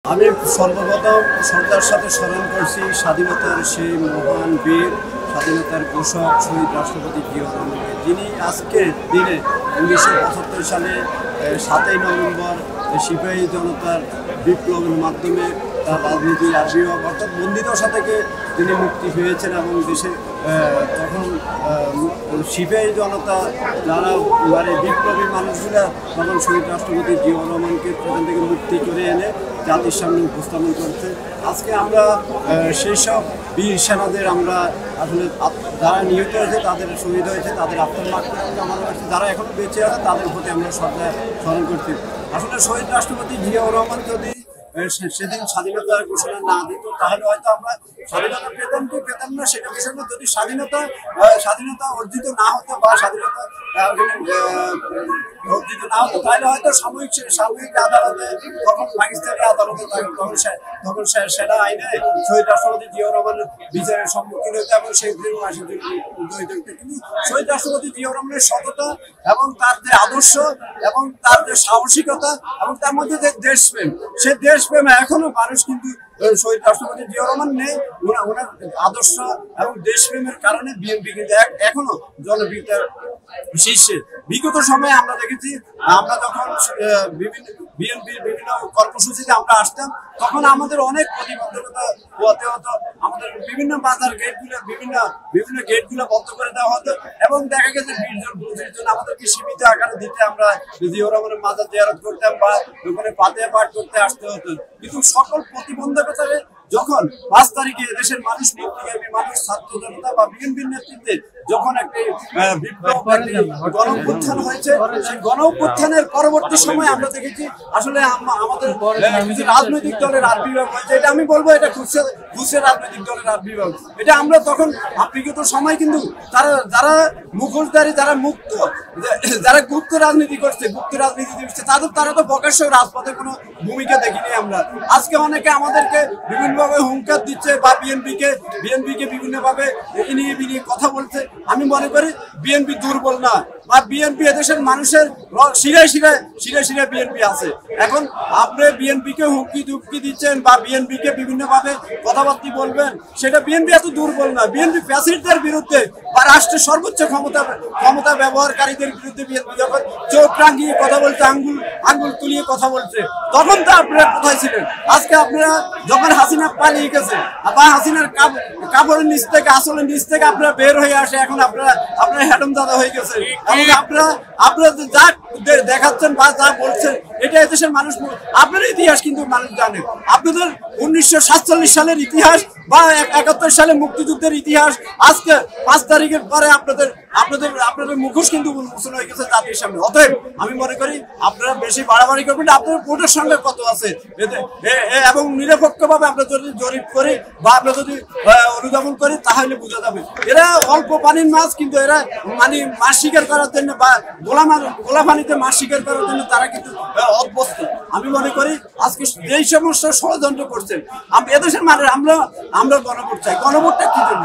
আমি সর্বপ্রথম শ্রদ্ধার সাথে স্মরণ করছি স্বাধীনতার সেই মহান বীর, স্বাধীনতার ঘোষক শহীদ রাষ্ট্রপতি জিয়াউর রহমানকে, যিনি আজকের দিনে 1975 সালে 7ই নভেম্বর সিপাহী জনতার বিপ্লবের মাধ্যমে তার রাজনীতির আবির্ভাব অর্থাৎ বন্দিদশা থেকে তিনি মুক্তি পেয়েছেন এবং দেশে তখন সিপাহী জনতা যারা মানে বিপ্লবী মানুষগুলা তখন শহীদ রাষ্ট্রপতি জিয়াউর রহমানকে সেখান থেকে মুক্তি করে এনে জাতির সামনে উপস্থাপন করছে। আজকে আমরা সেই সব বীর সেনাদের আমরা আসলে যারা নিহত হয়েছে, তাদের শহীদ হয়েছে, তাদের আত্মার মাগফিরাত কামনা করছি। যারা এখনো বেঁচে আছে তাদের প্রতি আমরা শ্রদ্ধা স্মরণ করছি। আসলে শহীদ রাষ্ট্রপতি জিয়াউর রহমান যদি সেদিন স্বাধীনতার ঘোষণা না দিত তাহলে হয়তো আমরা স্বাধীনতা পেতাম কি পেতাম না সেটা বিষয় না। যদি স্বাধীনতা অর্জিত না হতো বা স্বাধীনতা অর্জিত না হতো তাহলে হয়তো সাময়িক আদালতে তখন পাকিস্তানি আদালতে তখন সেটা আইনে শহীদ রাষ্ট্রপতি জিয়াউর রহমানের বিচারের সম্মুখীন হতো এবং সেই কিন্তু শহীদ রাষ্ট্রপতি জিয়াউর রহমানের সততা এবং তার যে আদর্শ এবং তার যে সাহসিকতা এবং তার মধ্যে যে দেশপ্রেম, সে দেশপ্রেম এখনো মানুষ কিন্তু শহীদ রাষ্ট্রপতি জিয়াউর রহমান নেই। ওনার আদর্শ এবং দেশপ্রেমের কারণে বিএনপি কিন্তু এখনো জনপ্রিয়তার শীর্ষে। বিগত সময়ে আমরা দেখেছি, আমরা যখন বিএনপির বিভিন্ন কর্মসূচিতে আমরা আসতাম তখন আমাদের অনেক প্রতিবন্ধকতা পোহাতে হতো। আমাদের বিভিন্ন বাজার বিভিন্ন গেটগুলো বন্ধ করে দেওয়া হতো এবং দেখা গেছে 20 জন আমাদেরকে সীমিত আকারে দিতে আমরা জিয়াউর রহমানের মাজার জিয়ারত করতাম বা ওখানে ফাতিহা পাঠ করতে আসতে হতো। কিন্তু সকল প্রতিবন্ধকতারে যখন 5 তারিখে দেশের মানুষ, মুক্তিকামী মানুষ, ছাত্র জনতা বা বিএনপির নেতৃত্বে যখন একটি বিপ্লব গণ-অভ্যুত্থান হয়েছে, সেই গণ-অভ্যুত্থানের পরবর্তী সময় আমরা দেখেছি আসলে আমাদের কিছু রাজনৈতিক দলের আবির্ভাব হয়েছে। এটা আমি বলবো এটা খুচরা রাজনৈতিক দলের আবির্ভাব। এটা আমরা তখন বিগত সময় কিন্তু যারা মুখোশধারী, যারা মুক্ত, যারা গুপ্ত রাজনীতি করছে, তারা তো প্রকাশ্য রাজপথে কোনো ভূমিকা দেখিনি আমরা। আজকে অনেকে আমাদেরকে বিভিন্নভাবে হুঙ্কার দিচ্ছে বা বিএনপিকে বিভিন্নভাবে ইনিয়ে কথা বলছে। আমি মনে করি বিএনপি দুর্বল না, বা বিএনপি এদেশের মানুষের শিরায় বিএনপি আছে। এখন আপনি বিএনপিকে হুমকি দিচ্ছেন বা বিএনপিকে বিভিন্নভাবে কথাবার্তা বলবেন, সেটা বিএনপি এত দুর্বল না। বিএনপি ফ্যাসিস্টদের বিরুদ্ধে বা রাষ্ট্রের সর্বোচ্চ ক্ষমতা ব্যবহারকারীদের বিরুদ্ধে বিএনপি যখন চোখ রাঙিয়ে কথা বলছে, আঙ্গুল তুলিয়ে কথা বলছে, তখন তো আপনারা কোথায় ছিলেন? আজকে আপনারা যখন হাসিনা পালিয়ে গেছে বা হাসিনার কাপড়ের নিচ থেকে, আসলের নিচ থেকে আপনারা বের হয়ে আসে, এখন আপনারা হ্যাডম দাদা হয়ে গেছে। এবং আপনারা যা দেখাচ্ছেন বা যা বলছেন, এটা এদেশের মানুষ, আপনার ইতিহাস কিন্তু মানুষ জানে। আপনাদের 1947 সালের ইতিহাস বা 71 সালে মুক্তিযুদ্ধের ইতিহাস আজকে 5 তারিখের পরে আপনাদের মুখোশ কিন্তু উন্মোচন হয়ে গেছে জাতির সামনে। অতএব আমি মনে করি আপনারা বেশি বাড়াবাড়ি করবেন না। আপনাদের ভোটের সঙ্গে কত আছে এবং নিরপেক্ষভাবে আমরা যদি জরিপ করি বা আমরা যদি অনুধাবন করি তাহলে বোঝা যাবে। এরা অল্প পানির মাছ, কিন্তু এরা মানে মাছ শিকার করার জন্য বা গোলা পানিতে মাছ শিকার করার জন্য তারা কিন্তু অভ্যস্ত। আমি মনে করি আজকে যেই সমস্ত ষড়যন্ত্র করছেন এদেশের মানে আমরা গণভোট চাই। গণভোটটা কি জন্য?